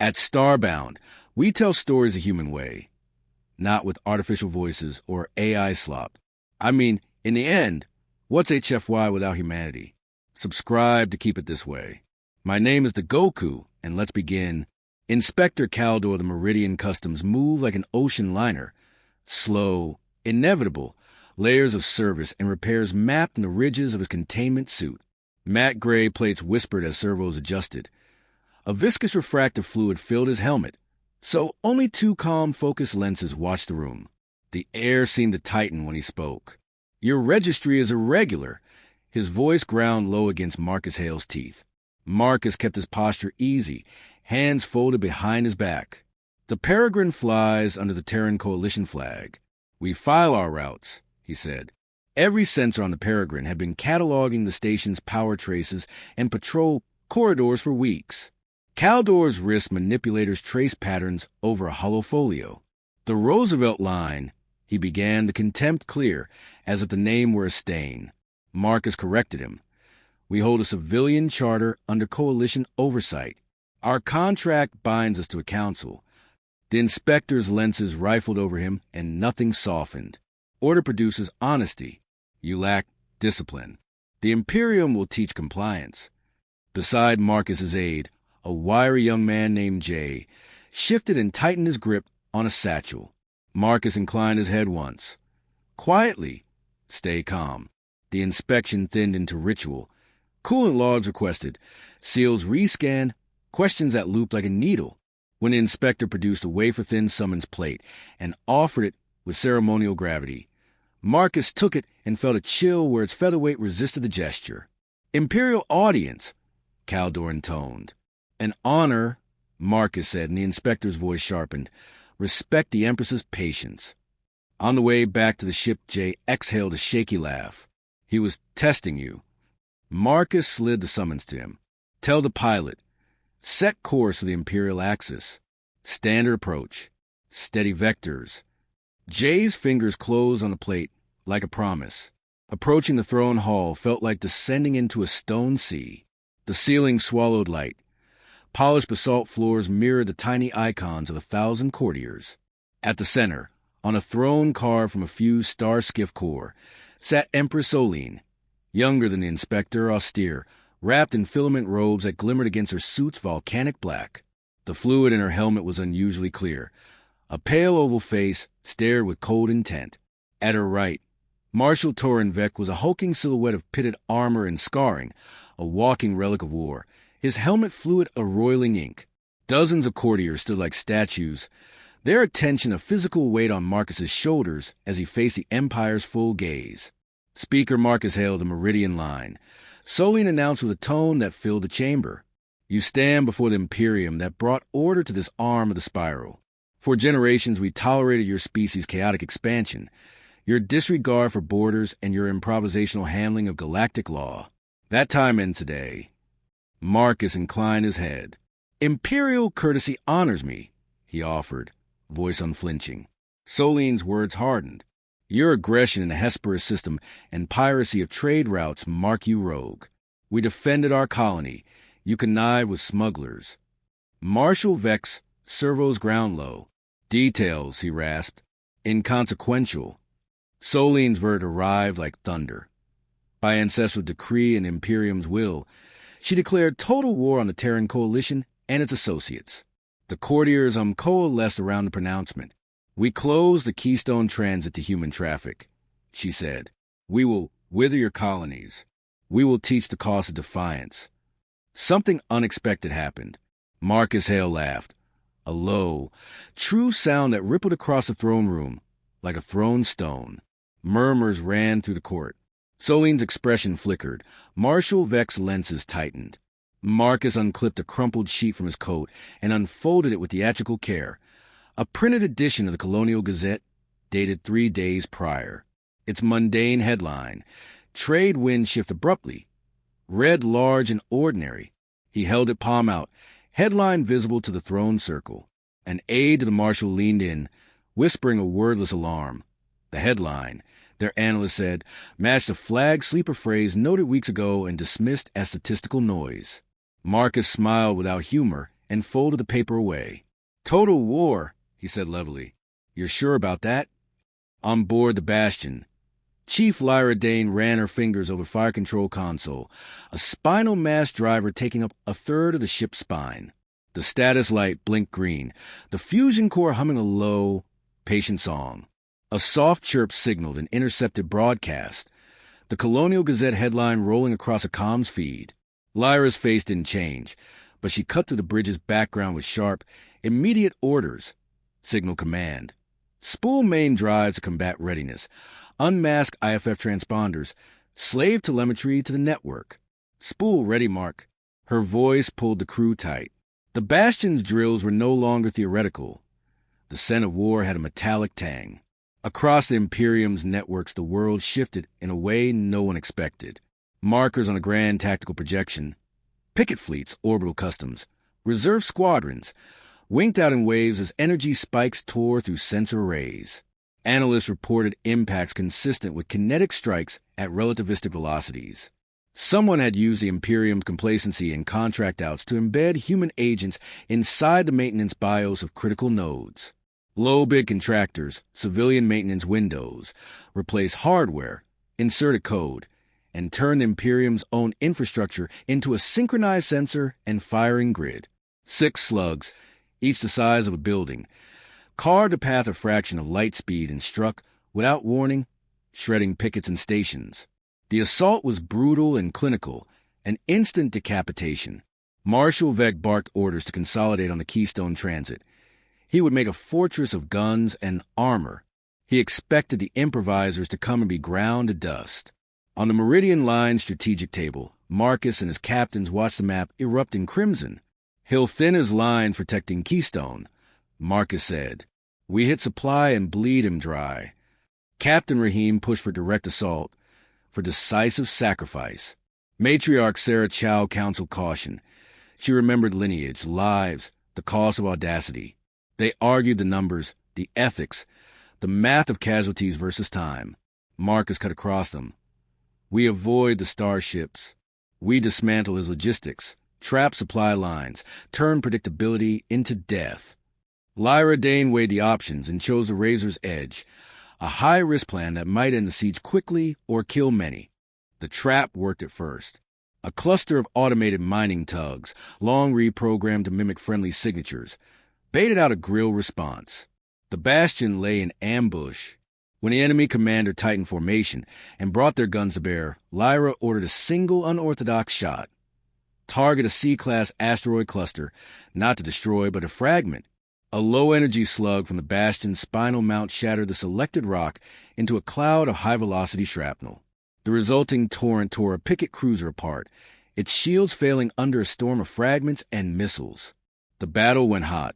At Starbound, we tell stories the human way, not with artificial voices or AI slop. I mean, in the end, what's HFY without humanity? Subscribe to keep it this way. My name is the Goku, and let's begin. Inspector Caldor the Meridian Customs moved like an ocean liner. Slow, inevitable, layers of service and repairs mapped in the ridges of his containment suit. Matte gray plates whispered as servos adjusted. A viscous refractive fluid filled his helmet, so only two calm, focused lenses watched the room. The air seemed to tighten when he spoke. Your registry is irregular. His voice ground low against Marcus Hale's teeth. Marcus kept his posture easy, hands folded behind his back. The peregrine flies under the Terran Coalition flag. We file our routes, he said. Every sensor on the peregrine had been cataloging the station's power traces and patrol corridors for weeks. Caldor's wrist manipulators traced patterns over a hollow folio. The Roosevelt line, he began, the contempt clear, as if the name were a stain. Marcus corrected him. We hold a civilian charter under coalition oversight. Our contract binds us to a council. The inspector's lenses rifled over him, and nothing softened. Order produces honesty. You lack discipline. The Imperium will teach compliance. Beside Marcus's aide, a wiry young man named Jay shifted and tightened his grip on a satchel. Marcus inclined his head once. Quietly. Stay calm. The inspection thinned into ritual. Coolant logs requested. Seals rescanned. Questions that looped like a needle. When the inspector produced a wafer-thin summons plate and offered it with ceremonial gravity, Marcus took it and felt a chill where its featherweight resisted the gesture. Imperial audience, Caldor intoned. An honor, Marcus said, and the inspector's voice sharpened. Respect the Empress's patience. On the way back to the ship, Jay exhaled a shaky laugh. He was testing you. Marcus slid the summons to him. Tell the pilot. Set course for the Imperial axis. Standard approach. Steady vectors. Jay's fingers closed on the plate like a promise. Approaching the throne hall felt like descending into a stone sea. The ceiling swallowed light. Polished basalt floors mirrored the tiny icons of 1,000 courtiers. At the center, on a throne carved from a fused star skiff core, sat Empress Soline, younger than the inspector, austere, wrapped in filament robes that glimmered against her suit's volcanic black. The fluid in her helmet was unusually clear. A pale oval face stared with cold intent. At her right, Marshal Torenvec was a hulking silhouette of pitted armor and scarring, a walking relic of war, his helmet fluid a roiling ink. Dozens of courtiers stood like statues, their attention a physical weight on Marcus's shoulders as he faced the Empire's full gaze. Speaker Marcus hailed the Meridian line. Soline announced with a tone that filled the chamber. You stand before the Imperium that brought order to this arm of the spiral. For generations we tolerated your species' chaotic expansion, your disregard for borders, and your improvisational handling of galactic law. That time ends today. Marcus inclined his head. Imperial courtesy honors me, he offered, voice unflinching. Soline's words hardened. Your aggression in the Hesperus system and piracy of trade routes mark you rogue. We defended our colony. You connived with smugglers. Marshal Vex, servos ground low. Details, he rasped. Inconsequential. Soline's verdict arrived like thunder. By ancestral decree and Imperium's will, she declared total war on the Terran Coalition and its associates. The courtiers coalesced around the pronouncement. We close the Keystone Transit to human traffic, she said. We will wither your colonies. We will teach the cost of defiance. Something unexpected happened. Marcus Hale laughed. A low, true sound that rippled across the throne room like a thrown stone. Murmurs ran through the court. Soline's expression flickered. Marshal Vex's lenses tightened. Marcus unclipped a crumpled sheet from his coat and unfolded it with theatrical care. A printed edition of the Colonial Gazette, dated 3 days prior. Its mundane headline, Trade Winds Shift Abruptly, read large and ordinary. He held it palm out, headline visible to the throne circle. An aide to the marshal leaned in, whispering a wordless alarm. The headline, their analyst said, matched a flag sleeper phrase noted weeks ago and dismissed as statistical noise. Marcus smiled without humor and folded the paper away. "Total war," he said levelly. "You're sure about that?" On board the Bastion, Chief Lyra Dane ran her fingers over fire control console, a spinal mass driver taking up a third of the ship's spine. The status light blinked green, the fusion core humming a low, patient song. A soft chirp signaled an intercepted broadcast, the Colonial Gazette headline rolling across a comms feed. Lyra's face didn't change, but she cut through the bridge's background with sharp, immediate orders. Signal command. Spool main drives to combat readiness. Unmask IFF transponders. Slave telemetry to the network. Spool ready, Mark. Her voice pulled the crew tight. The Bastion's drills were no longer theoretical. The scent of war had a metallic tang. Across the Imperium's networks, the world shifted in a way no one expected. Markers on a grand tactical projection. Picket fleets, orbital customs, reserve squadrons, winked out in waves as energy spikes tore through sensor arrays. Analysts reported impacts consistent with kinetic strikes at relativistic velocities. Someone had used the Imperium's complacency and contract outs to embed human agents inside the maintenance BIOS of critical nodes. Low-bid contractors, civilian maintenance windows, replaced hardware, inserted code, and turned the Imperium's own infrastructure into a synchronized sensor and firing grid. 6 slugs, each the size of a building, carved a path a fraction of light speed and struck, without warning, shredding pickets and stations. The assault was brutal and clinical, an instant decapitation. Marshal Vec barked orders to consolidate on the Keystone Transit. He would make a fortress of guns and armor. He expected the improvisers to come and be ground to dust. On the Meridian Line strategic table, Marcus and his captains watched the map erupt in crimson. "He'll thin his line protecting Keystone," Marcus said. "We hit supply and bleed him dry." Captain Rahim pushed for direct assault, for decisive sacrifice. Matriarch Sarah Chow counseled caution. She remembered lineage, lives, the cost of audacity. They argued the numbers, the ethics, the math of casualties versus time. Marcus cut across them. "We avoid the starships. We dismantle his logistics, trap supply lines, turn predictability into death." Lyra Dane weighed the options and chose the razor's edge, a high-risk plan that might end the siege quickly or kill many. The trap worked at first. A cluster of automated mining tugs, long reprogrammed to mimic friendly signatures, baited out a grill response. The Bastion lay in ambush. When the enemy commander tightened formation and brought their guns to bear, Lyra ordered a single unorthodox shot. Target a C-class asteroid cluster, not to destroy but to fragment. A low-energy slug from the Bastion's spinal mount shattered the selected rock into a cloud of high-velocity shrapnel. The resulting torrent tore a picket cruiser apart, its shields failing under a storm of fragments and missiles. The battle went hot.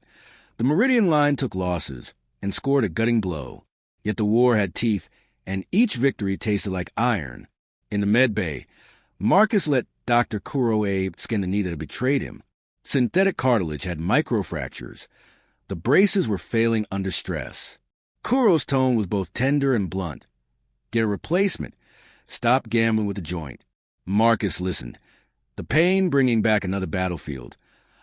The Meridian Line took losses and scored a gutting blow. Yet the war had teeth, and each victory tasted like iron. In the med bay, Marcus let Dr. Kuroe skin the knee that had betrayed him. Synthetic cartilage had microfractures. The braces were failing under stress. Kuro's tone was both tender and blunt. "Get a replacement. Stop gambling with the joint." Marcus listened. The pain bringing back another battlefield.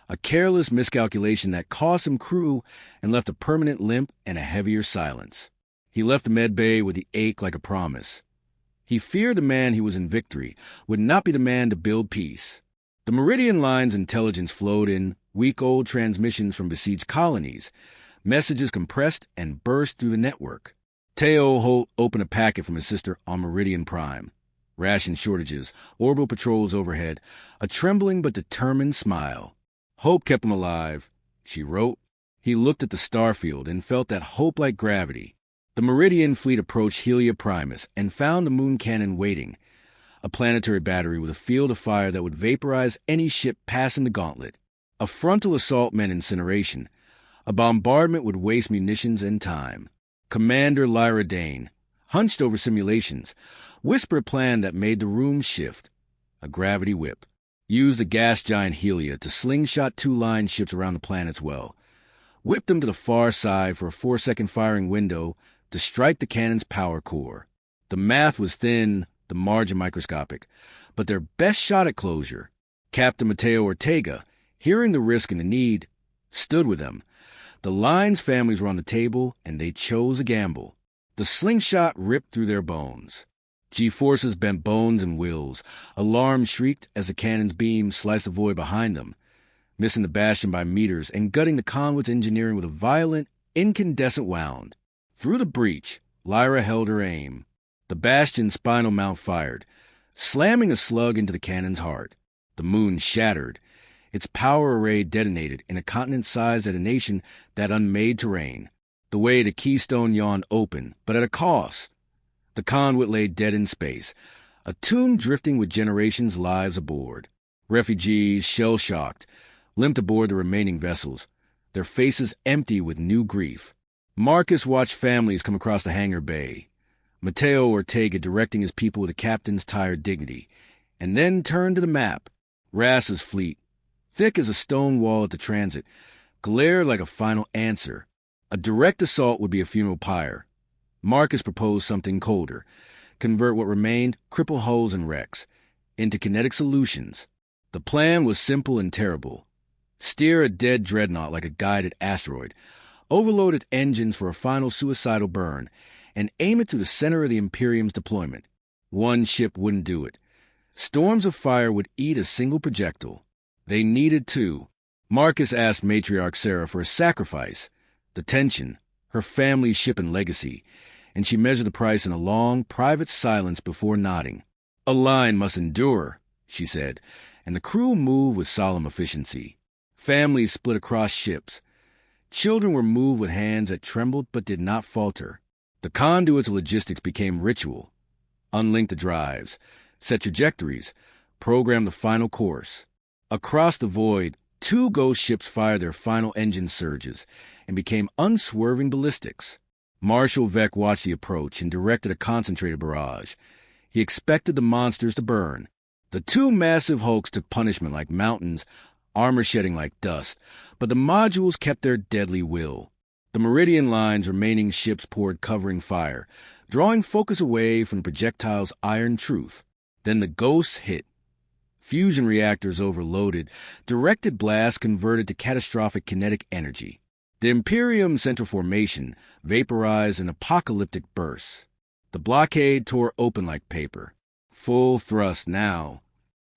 A careless miscalculation that cost him crew and left a permanent limp and a heavier silence. He left the med bay with the ache like a promise. He feared the man he was in victory would not be the man to build peace. The Meridian Line's intelligence flowed in week-old transmissions from besieged colonies, messages compressed and burst through the network. Teo Holt opened a packet from his sister on Meridian Prime. Ration shortages, orbital patrols overhead, a trembling but determined smile. "Hope kept him alive," she wrote. He looked at the starfield and felt that hope like gravity. The Meridian fleet approached Helia Primus and found the moon cannon waiting, a planetary battery with a field of fire that would vaporize any ship passing the gauntlet. A frontal assault meant incineration. A bombardment would waste munitions and time. Commander Lyra Dane, hunched over simulations, whispered a plan that made the room shift. A gravity whip. Used the gas giant Helia to slingshot 2 line ships around the planet's well. Whip them to the far side for a 4-second firing window to strike the cannon's power core. The math was thin, the margin microscopic, but their best shot at closure. Captain Mateo Ortega, hearing the risk and the need, stood with them. The lines' families were on the table, and they chose a gamble. The slingshot ripped through their bones. G-forces bent bones and wills. Alarm shrieked as the cannon's beam sliced the void behind them, missing the bastion by meters and gutting the conduit's engineering with a violent, incandescent wound. Through the breach, Lyra held her aim. The bastion's spinal mount fired, slamming a slug into the cannon's heart. The moon shattered. Its power array detonated in a continent-sized detonation that unmade terrain. The way to Keystone yawned open, but at a cost. The conduit lay dead in space, a tomb drifting with generations' lives aboard. Refugees, shell-shocked, limped aboard the remaining vessels, their faces empty with new grief. Marcus watched families come across the hangar bay, Mateo Ortega directing his people with a captain's tired dignity, and then turned to the map. Rasa's fleet, thick as a stone wall at the transit, glared like a final answer. A direct assault would be a funeral pyre. Marcus proposed something colder, convert what remained, cripple hulls and wrecks, into kinetic solutions. The plan was simple and terrible. Steer a dead dreadnought like a guided asteroid, overload its engines for a final suicidal burn, and aim it to the center of the Imperium's deployment. One ship wouldn't do it. Storms of fire would eat a single projectile. They needed two. Marcus asked Matriarch Sarah for a sacrifice, the tension, her family's ship and legacy, and she measured the price in a long, private silence before nodding. A line must endure, she said, and the crew moved with solemn efficiency. Families split across ships. Children were moved with hands that trembled but did not falter. The conduits of logistics became ritual. Unlink the drives, set trajectories, program the final course. Across the void, two ghost ships fired their final engine surges and became unswerving ballistics. Marshal Vec watched the approach and directed a concentrated barrage. He expected the monsters to burn. The two massive hulks took punishment like mountains, armor shedding like dust, but the modules kept their deadly will. The Meridian Line's remaining ships poured covering fire, drawing focus away from the projectile's iron truth. Then the ghosts hit. Fusion reactors overloaded, directed blasts converted to catastrophic kinetic energy. The Imperium central formation vaporized in apocalyptic bursts. The blockade tore open like paper. Full thrust now.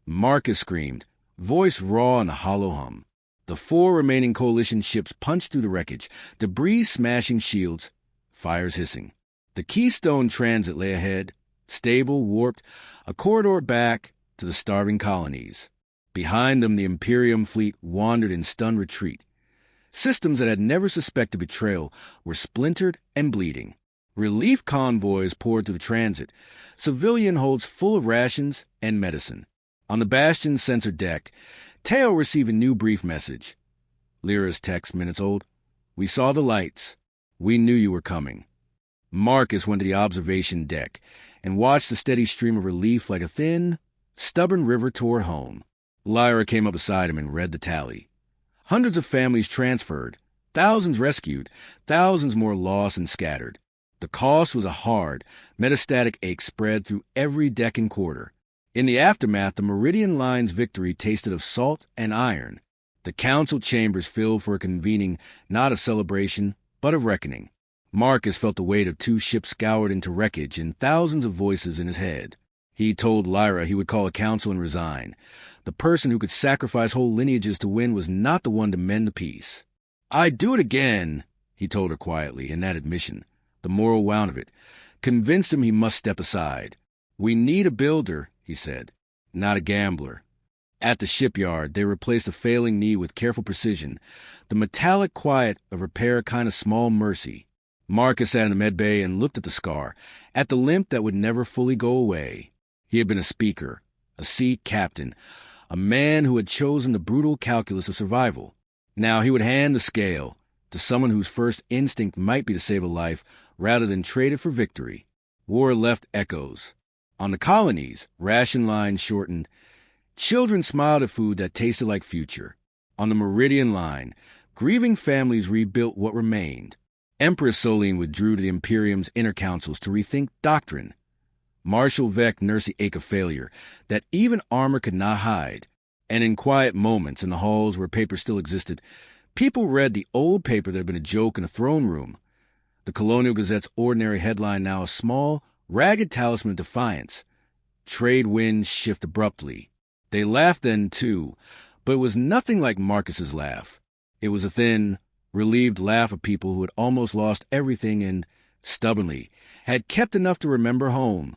Marcus screamed, voice raw in a hollow hum. The four remaining coalition ships punched through the wreckage, debris smashing shields, fires hissing. The Keystone transit lay ahead, stable, warped, a corridor back to the starving colonies. Behind them, the Imperium fleet wandered in stunned retreat. Systems that had never suspected betrayal were splintered and bleeding. Relief convoys poured through the transit, civilian holds full of rations and medicine. On the Bastion's sensor deck, Teo received a new brief message. Lyra's text, minutes old. We saw the lights. We knew you were coming. Marcus went to the observation deck and watched the steady stream of relief like a thin, stubborn river toward home. Lyra came up beside him and read the tally. Hundreds of families transferred, thousands rescued, thousands more lost and scattered. The cost was a hard, metastatic ache spread through every deck and quarter. In the aftermath, the Meridian Line's victory tasted of salt and iron. The council chambers filled for a convening not of celebration, but of reckoning. Marcus felt the weight of two ships scoured into wreckage and thousands of voices in his head. He told Lyra he would call a council and resign. The person who could sacrifice whole lineages to win was not the one to mend the peace. I'd do it again, he told her quietly, and that admission, the moral wound of it, convinced him he must step aside. We need a builder, he said, not a gambler. At the shipyard, they replaced a failing knee with careful precision, the metallic quiet of repair kind of small mercy. Marcus sat in the medbay and looked at the scar, at the limp that would never fully go away. He had been a speaker, a sea captain, a man who had chosen the brutal calculus of survival. Now he would hand the scale to someone whose first instinct might be to save a life rather than trade it for victory. War left echoes. On the colonies, ration lines shortened. Children smiled at food that tasted like future. On the Meridian Line, grieving families rebuilt what remained. Empress Soline withdrew to the Imperium's inner councils to rethink doctrine. Marshal Vec nursed the ache of failure that even armor could not hide. And in quiet moments in the halls where paper still existed, people read the old paper that had been a joke in the throne room. The Colonial Gazette's ordinary headline now a small, ragged talisman of defiance. Trade winds shift abruptly. They laughed then, too, but it was nothing like Marcus's laugh. It was a thin, relieved laugh of people who had almost lost everything and, stubbornly, had kept enough to remember home.